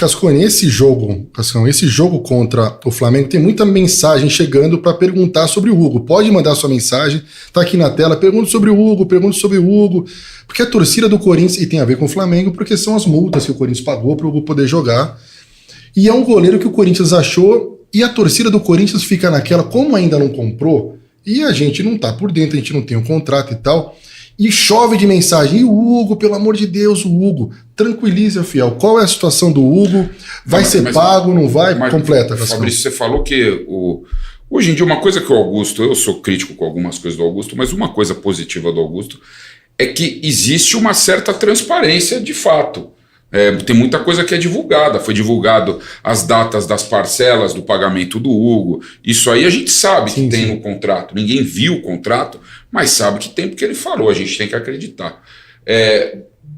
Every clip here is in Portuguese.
Cascone, esse jogo contra o Flamengo tem muita mensagem chegando para perguntar sobre o Hugo. Pode mandar sua mensagem, tá aqui na tela, pergunta sobre o Hugo, porque a torcida do Corinthians, e tem a ver com o Flamengo, porque são as multas que o Corinthians pagou para o Hugo poder jogar, e é um goleiro que o Corinthians achou, e a torcida do Corinthians fica naquela, como ainda não comprou, e a gente não tá por dentro, a gente não tem um contrato e tal, e chove de mensagem. E o Hugo, pelo amor de Deus, o Hugo, tranquilize, fiel. Qual é a situação do Hugo? Vai ser pago, não vai? Completa, Fabrício, você falou que hoje em dia uma coisa que o Augusto, eu sou crítico com algumas coisas do Augusto, mas uma coisa positiva do Augusto é que existe uma certa transparência de fato. Tem muita coisa que é divulgada. Foi divulgado as datas das parcelas do pagamento do Hugo. Isso aí a gente sabe que tem no contrato. Ninguém viu o contrato, mas sabe que tem porque ele falou. A gente tem que acreditar.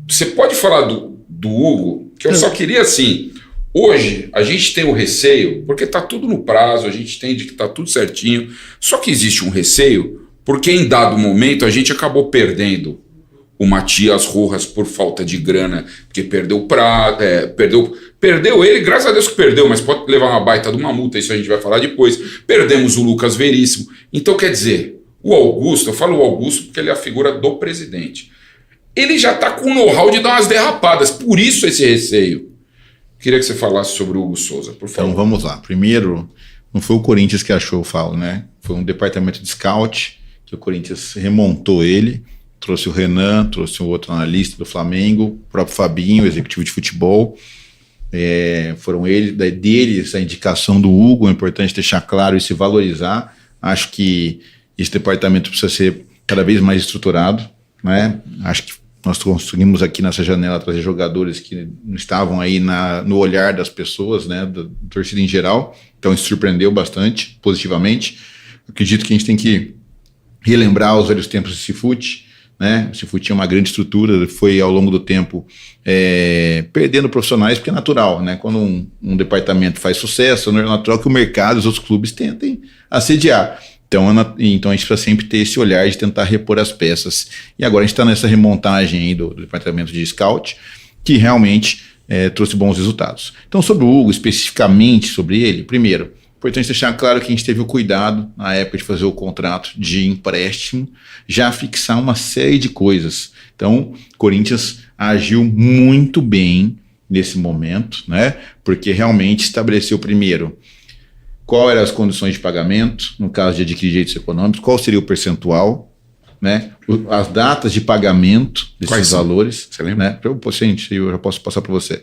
Você pode falar do Hugo, que eu só queria assim... Hoje a gente tem o receio, porque está tudo no prazo, a gente entende que está tudo certinho. Só que existe um receio, porque em dado momento a gente acabou perdendo o Matias Rojas por falta de grana, porque perdeu o prazo, perdeu ele, graças a Deus que perdeu, mas pode levar uma baita de uma multa, isso a gente vai falar depois. Perdemos o Lucas Veríssimo. Então, quer dizer, o Augusto, eu falo o Augusto porque ele é a figura do presidente. Ele já está com o know-how de dar umas derrapadas, por isso esse receio. Queria que você falasse sobre o Hugo Souza, por favor. Então, vamos lá. Primeiro, não foi o Corinthians que achou o Faulo, né? Foi um departamento de scout, que o Corinthians remontou ele, trouxe o Renan, trouxe um outro analista do Flamengo, o próprio Fabinho, executivo de futebol. Foram deles a indicação do Hugo. É importante deixar claro e se valorizar. Acho que esse departamento precisa ser cada vez mais estruturado, né? Acho que nós conseguimos aqui nessa janela trazer jogadores que não estavam aí no olhar das pessoas, né, da torcida em geral. Então isso surpreendeu bastante, positivamente. Acredito que a gente tem que relembrar os velhos tempos do Cifute, né? O Cifute tinha uma grande estrutura, foi ao longo do tempo perdendo profissionais, porque é natural, né? Quando um departamento faz sucesso, é natural que o mercado, os outros clubes tentem assediar. Então a gente precisa sempre ter esse olhar de tentar repor as peças. E agora a gente está nessa remontagem aí do departamento de scout, que realmente trouxe bons resultados. Então, sobre o Hugo, especificamente sobre ele, primeiro, importante deixar claro que a gente teve o cuidado, na época de fazer o contrato de empréstimo, já fixar uma série de coisas. Então, o Corinthians agiu muito bem nesse momento, né? Porque realmente estabeleceu primeiro qual eram as condições de pagamento, no caso de adquirir direitos econômicos, qual seria o percentual, né? As datas de pagamento desses valores. Você lembra? Né? Eu já posso passar para você.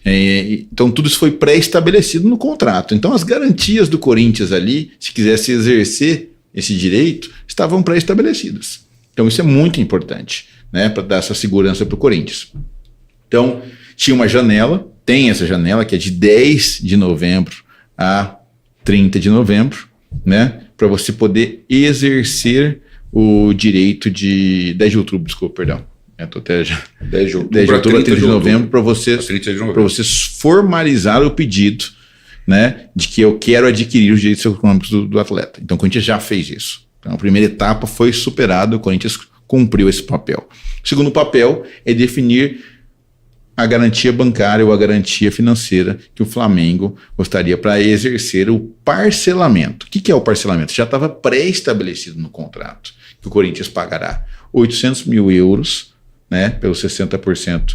Então, tudo isso foi pré-estabelecido no contrato. Então, as garantias do Corinthians ali, se quisesse exercer esse direito, estavam pré-estabelecidas. Então, isso é muito importante, né? Para dar essa segurança para o Corinthians. Então, tinha uma janela, tem essa janela, que é de 10 de novembro a 30 de novembro, né? Para você poder exercer o direito de 10 de outubro, desculpa, perdão. Tô até já. 10 de outubro a 30 de novembro, para você formalizar o pedido, né, de que eu quero adquirir os direitos econômicos do atleta. Então, o Corinthians já fez isso. Então, a primeira etapa foi superada, o Corinthians cumpriu esse papel. O segundo papel é definir a garantia bancária ou a garantia financeira que o Flamengo gostaria para exercer o parcelamento. O que é o parcelamento? Já estava pré-estabelecido no contrato que o Corinthians pagará 800 mil euros, né, pelos 60%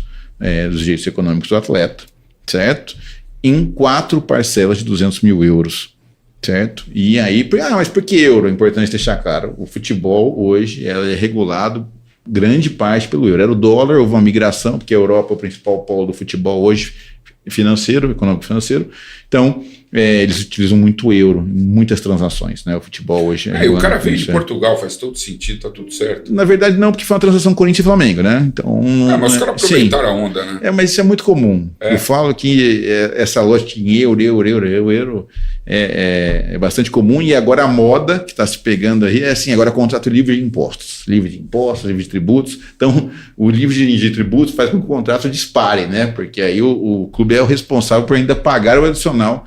dos direitos econômicos do atleta, certo? Em 4 parcelas de 200 mil euros, certo? E aí, mas por que euro? É importante deixar claro, o futebol hoje é regulado grande parte pelo euro. Era o dólar, houve uma migração, porque a Europa é o principal polo do futebol hoje, econômico financeiro. Então, eles utilizam muito o euro em muitas transações, né? O futebol hoje o cara veio de Portugal, faz todo sentido, tá tudo certo. Na verdade, não, porque foi uma transação Corinthians e Flamengo, né? Então, mas os caras aproveitaram a onda, né? Mas isso é muito comum. Eu falo que essa lógica em euro é bastante comum, e agora a moda que está se pegando aí é assim, agora contrato livre de impostos, livre de tributos. Então, o livre de tributos faz com que o contrato dispare, né? Porque aí o clube é o responsável por ainda pagar o adicional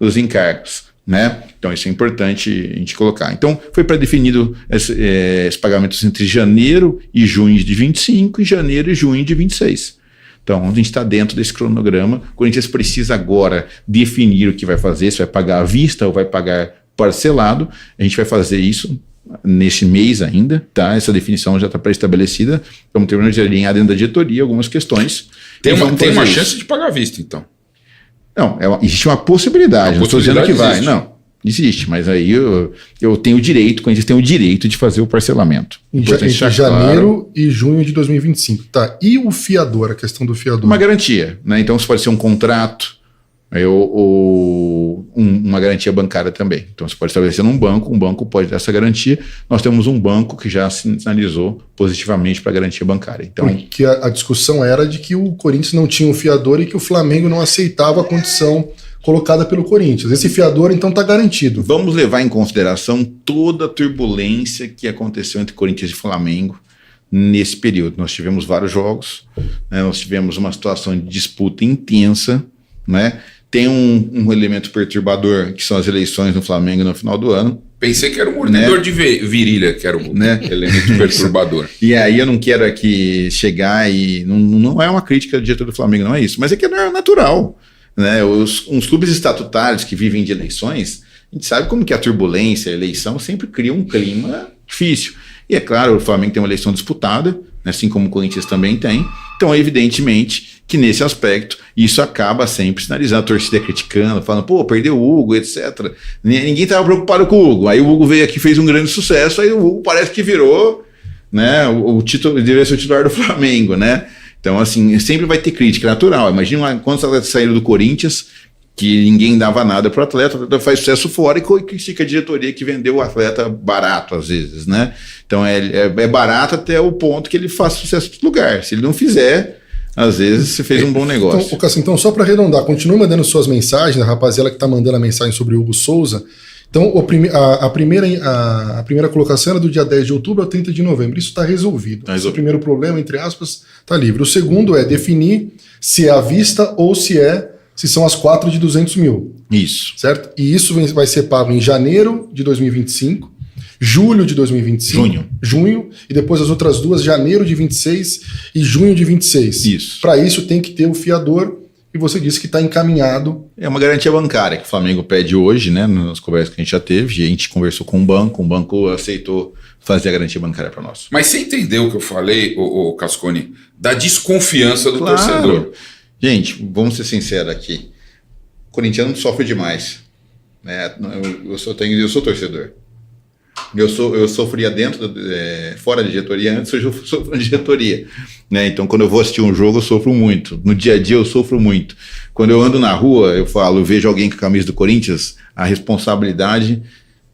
dos encargos, né? Então isso é importante a gente colocar. Então foi pré-definido esses pagamentos entre janeiro e junho de 25 e janeiro e junho de 26, Então, a gente está dentro desse cronograma. O Corinthians precisa agora definir o que vai fazer, se vai pagar à vista ou vai pagar parcelado. A gente vai fazer isso neste mês ainda, tá? Essa definição já está pré-estabelecida. Vamos terminar de alinhar dentro da diretoria algumas questões. Tem uma chance de pagar à vista, então. Não, existe uma possibilidade. Não estou dizendo que vai. Não, existe, mas aí eu tenho o direito, quando a gente tem o direito de fazer o parcelamento. Entre janeiro e junho de 2025. Tá. E o fiador, a questão do fiador? Uma garantia, né? Então, isso pode ser um contrato ou uma garantia bancária também. Então, você pode estabelecer num banco, um banco pode dar essa garantia. Nós temos um banco que já sinalizou positivamente para a garantia bancária. Então, porque a discussão era de que o Corinthians não tinha um fiador e que o Flamengo não aceitava a condição colocada pelo Corinthians. Esse fiador, então, está garantido. Vamos levar em consideração toda a turbulência que aconteceu entre Corinthians e Flamengo nesse período. Nós tivemos vários jogos, né? Nós tivemos uma situação de disputa intensa, né? Tem um elemento perturbador, que são as eleições no Flamengo no final do ano. Pensei que era um mordedor de virilha, que era o elemento perturbador. E aí eu não quero aqui chegar e... Não é uma crítica do diretor do Flamengo, não é isso. Mas é que não é natural, né? Os clubes estatutários que vivem de eleições, a gente sabe como que a turbulência, a eleição sempre cria um clima difícil. E é claro, o Flamengo tem uma eleição disputada, assim como o Corinthians também tem. Então, evidentemente, que nesse aspecto, isso acaba sempre sinalizando, a torcida criticando, falando, pô, perdeu o Hugo, etc. Ninguém estava preocupado com o Hugo. Aí o Hugo veio aqui e fez um grande sucesso, aí o Hugo parece que virou, né, o título, deveria ser o titular do Flamengo, né? Então, assim, sempre vai ter crítica, natural. Imagina quando atletas saíram do Corinthians, que ninguém dava nada para o atleta faz sucesso fora e critica a diretoria que vendeu o atleta barato, às vezes, né? Então, é barato até o ponto que ele faça sucesso no lugar. Se ele não fizer, às vezes você fez um bom negócio. Então só para arredondar, continue mandando suas mensagens, a rapaziada que está mandando a mensagem sobre o Hugo Souza. Então, a primeira colocação era do dia 10 de outubro ao 30 de novembro. Isso está resolvido. Esse é o primeiro problema, entre aspas, está livre. O segundo é definir se é à vista ou se são as 4 de 200 mil. Isso. Certo? E isso vai ser pago em janeiro de 2025, julho de 2025, junho, e depois as outras duas, janeiro de 26 e junho de 26. Isso. Para isso tem que ter o fiador, e você disse que está encaminhado. É uma garantia bancária que o Flamengo pede hoje, né, nas conversas que a gente já teve, e a gente conversou com o banco aceitou fazer a garantia bancária para nós. Mas você entendeu o que eu falei, o Cascone, da desconfiança do torcedor? Gente, vamos ser sinceros aqui. O corintiano sofre demais, né? Eu sou torcedor. Eu sofria fora da diretoria, antes hoje eu sofro na diretoria, né? Então, quando eu vou assistir um jogo, eu sofro muito. No dia a dia, eu sofro muito. Quando eu ando na rua, eu vejo alguém com a camisa do Corinthians, a responsabilidade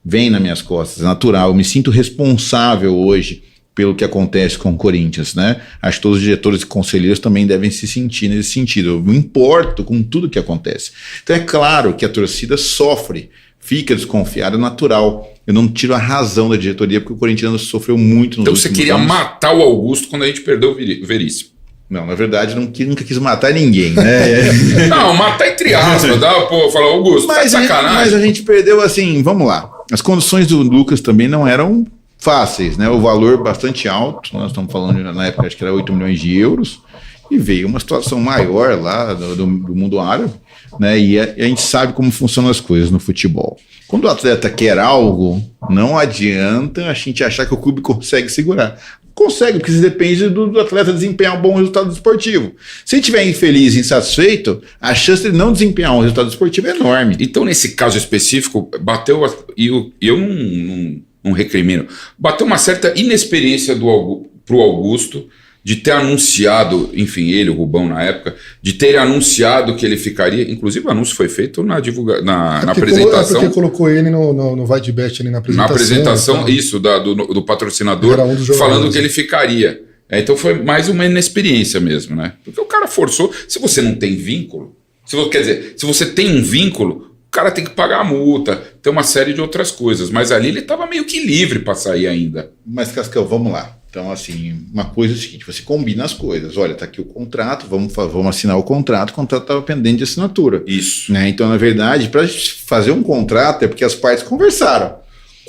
vem nas minhas costas, é natural. Eu me sinto responsável hoje pelo que acontece com o Corinthians, né? Acho que todos os diretores e conselheiros também devem se sentir nesse sentido. Eu me importo com tudo que acontece. Então, é claro que a torcida sofre, fica desconfiada, é natural. Eu não tiro a razão da diretoria, porque o corintiano sofreu muito nos últimos anos. Então você queria matar o Augusto quando a gente perdeu o Veríssimo? Não, na verdade, nunca quis matar ninguém, né? Não, matar entre aspas, falar, Augusto, tá de sacanagem. Mas a gente perdeu, assim, vamos lá. As condições do Lucas também não eram fáceis, né? O valor bastante alto, nós estamos falando na época, acho que era 8 milhões de euros, e veio uma situação maior lá do mundo árabe, né? E a gente sabe como funcionam as coisas no futebol. Quando o atleta quer algo, não adianta a gente achar que o clube consegue segurar. Consegue, porque isso depende do atleta desempenhar um bom resultado esportivo. Se ele estiver infeliz e insatisfeito, a chance de ele não desempenhar um resultado esportivo é enorme. Então, nesse caso específico, bateu, e eu não recrimino, bateu uma certa inexperiência pro Augusto de ter anunciado, enfim, ele, o Rubão na época, de ter anunciado que ele ficaria, inclusive o anúncio foi feito na apresentação. Porque colocou ele no Vai de Bet ali na apresentação. Na apresentação, isso, do patrocinador, falando que ele ficaria. Então foi mais uma inexperiência mesmo, né? Porque o cara forçou, se você não tem vínculo, quer dizer, se você tem um vínculo, o cara tem que pagar a multa, tem uma série de outras coisas, mas ali ele estava meio que livre para sair ainda. Mas, Cascão, vamos lá. Então, assim, uma coisa é o seguinte, você combina as coisas. Olha, tá aqui o contrato, vamos assinar o contrato estava pendente de assinatura. Isso. Né? Então, na verdade, para fazer um contrato é porque as partes conversaram.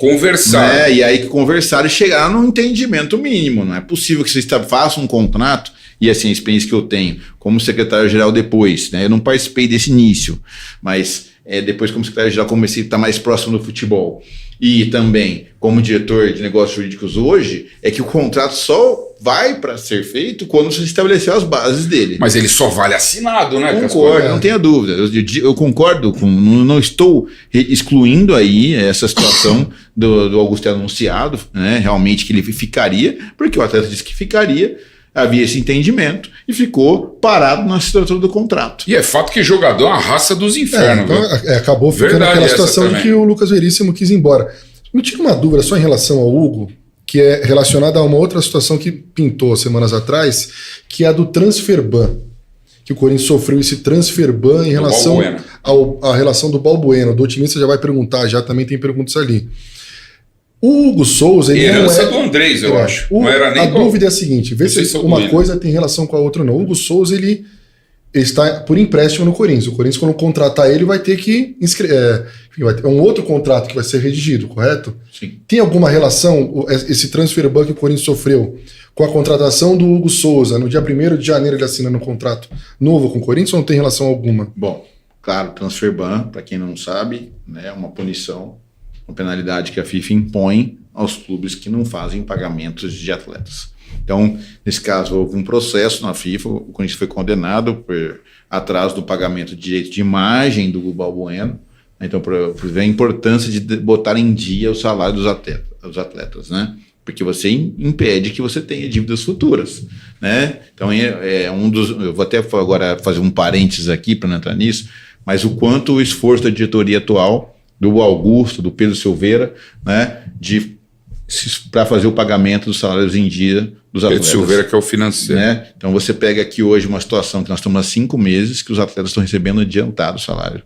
Né? E aí que conversaram e chegaram num entendimento mínimo. Não é possível que você faça um contrato E assim, a experiência que eu tenho como secretário-geral depois, né? Eu não participei desse início, mas depois como secretário-geral comecei a estar mais próximo do futebol. E também como diretor de negócios jurídicos hoje, é que o contrato só vai para ser feito quando você estabeleceu as bases dele. Mas ele só vale assinado, né? Concordo, não tenha dúvida. Eu concordo, não estou excluindo aí essa situação do Augusto ter anunciado, né, realmente que ele ficaria, porque o atleta disse que ficaria, havia esse entendimento e ficou parado na estrutura do contrato. E é fato que jogador é uma raça dos infernos. Então, acabou ficando Verdade, aquela situação de que o Lucas Veríssimo quis ir embora. Me tira uma dúvida só em relação ao Hugo, que é relacionada a uma outra situação que pintou semanas atrás, que é a do transfer ban. Que o Corinthians sofreu esse transfer ban em relação à relação do Balbuena. Do otimista já vai perguntar, já também tem perguntas ali. O Hugo Souza... Ele herança do Andrés, eu acho. Não era nem dúvida é a seguinte, vê se uma coisa tem relação com a outra ou não. O Hugo Souza, ele está por empréstimo no Corinthians. O Corinthians, quando contratar ele, vai ter que vai ter um outro contrato que vai ser redigido, correto? Sim. Tem alguma relação, esse transfer ban que o Corinthians sofreu, com a contratação do Hugo Souza? No dia 1º de janeiro ele assina um contrato novo com o Corinthians ou não tem relação alguma? Bom, claro, transfer ban, para quem não sabe, né, é uma punição, uma penalidade que a FIFA impõe aos clubes que não fazem pagamentos de atletas. Então, nesse caso, houve um processo na FIFA, o Corinthians foi condenado por atraso do pagamento de direito de imagem do Balbuena. Então, para ver a importância de botar em dia o salário dos atletas, né? Porque você impede que você tenha dívidas futuras, né? Então, eu vou até agora fazer um parênteses aqui para não entrar nisso, mas o quanto o esforço da diretoria atual, do Augusto, do Pedro Silveira, né, para fazer o pagamento dos salários em dia dos atletas. Pedro Silveira, que é o financeiro. Né? Então você pega aqui hoje uma situação que nós estamos há 5 meses que os atletas estão recebendo adiantado o salário.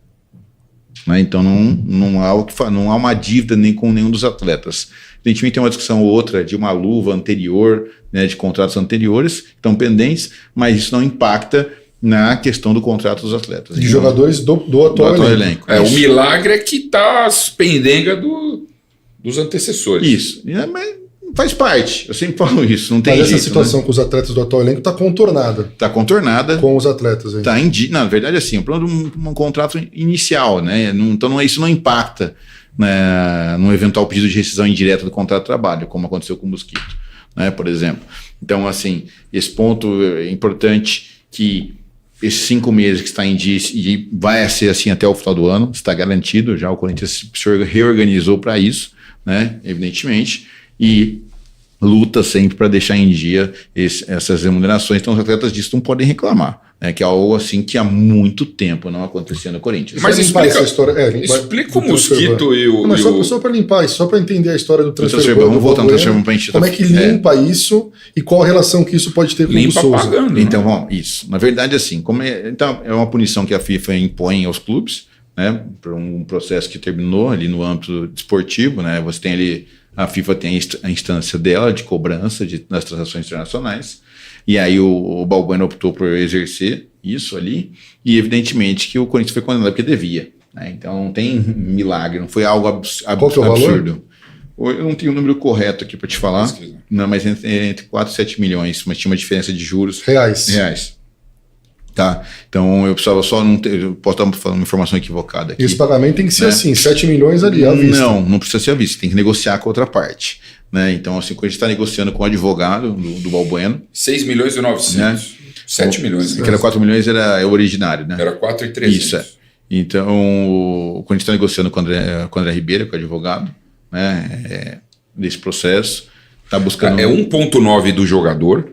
Né? Então não há uma dívida nem com nenhum dos atletas. Evidentemente tem uma discussão ou outra de uma luva anterior, né, de contratos anteriores que estão pendentes, mas isso não impacta na questão do contrato dos atletas. De jogadores do atual elenco. O milagre é que está as pendengas dos antecessores. Isso, mas faz parte, eu sempre falo isso, não tem jeito. Mas essa situação, né, com os atletas do atual elenco está contornada. Está contornada. Com os atletas aí. Na verdade, assim, o problema de um contrato inicial, né? Então isso não impacta, né, num eventual pedido de rescisão indireta do contrato de trabalho, como aconteceu com o Mosquito, né, por exemplo. Então, assim, esse ponto é importante, que esses 5 meses que está em dia, e vai ser assim até o final do ano, está garantido, já o Corinthians se reorganizou para isso, né, evidentemente, e luta sempre para deixar em dia essas remunerações. Então os atletas disso não podem reclamar, né, que é algo assim que há muito tempo não acontecia no Corinthians. Mas explica essa história, explica o Mosquito e o... Mas só para limpar isso, só para entender a história do transfer. Vamos voltar no transfer ban para a gente... Como é que limpa isso e qual a relação que isso pode ter com o Souza? Pagando, então, bom, isso. Na verdade, assim, então, é uma punição que a FIFA impõe aos clubes, né, por um processo que terminou ali no âmbito desportivo, né, você tem ali, a FIFA tem a instância dela de cobrança nas transações internacionais, e aí o Balbuena optou por exercer isso ali, e evidentemente que o Corinthians foi condenado porque devia, né, então não tem milagre, não foi algo absurdo. Eu não tenho o número correto aqui para te falar, não, mas entre 4 e 7 milhões, mas tinha uma diferença de juros. Reais. Tá, então eu precisava só eu posso estar uma informação equivocada aqui. E esse pagamento tem que ser, né, assim, 7 milhões ali à vista. Não precisa ser à vista, tem que negociar com a outra parte, né? Então, assim, quando a gente está negociando com o advogado do Balbuena, 6 milhões e 900, né? 7 milhões. Que era 4 milhões era o originário, né? Era 4 e 300. Isso, Então, quando a gente está negociando com o André Ribeiro, com o advogado, né, desse processo, está buscando... É 1,9 do jogador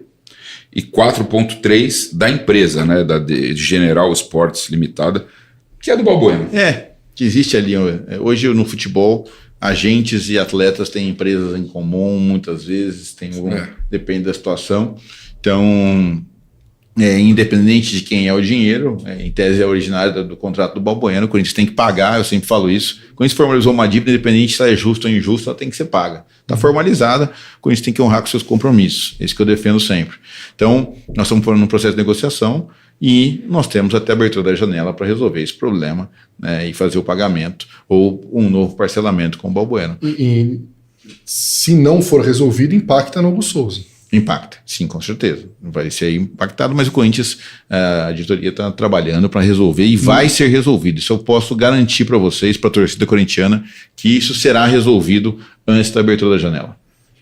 e 4,3 da empresa, né, de General Sports Limitada, que é do Balbuena. Que existe ali. Hoje no futebol, agentes e atletas têm empresas em comum, muitas vezes, depende da situação. Então, independente de quem é o dinheiro, em tese é originário do contrato do Balbuena, o Corinthians tem que pagar, eu sempre falo isso. Quando a gente formalizou uma dívida, independente se ela é justa ou injusta, ela tem que ser paga. Está formalizada, o Corinthians tem que honrar com seus compromissos. É isso que eu defendo sempre. Então, nós estamos num processo de negociação e nós temos até a abertura da janela para resolver esse problema, né, e fazer o pagamento ou um novo parcelamento com o Balbuena. E se não for resolvido, impacta no Hugo Souza. Impacta, sim, com certeza. Vai ser impactado, mas o Corinthians, a diretoria está trabalhando para resolver e vai ser resolvido. Isso eu posso garantir para vocês, para a torcida corintiana, que isso será resolvido antes da abertura da janela.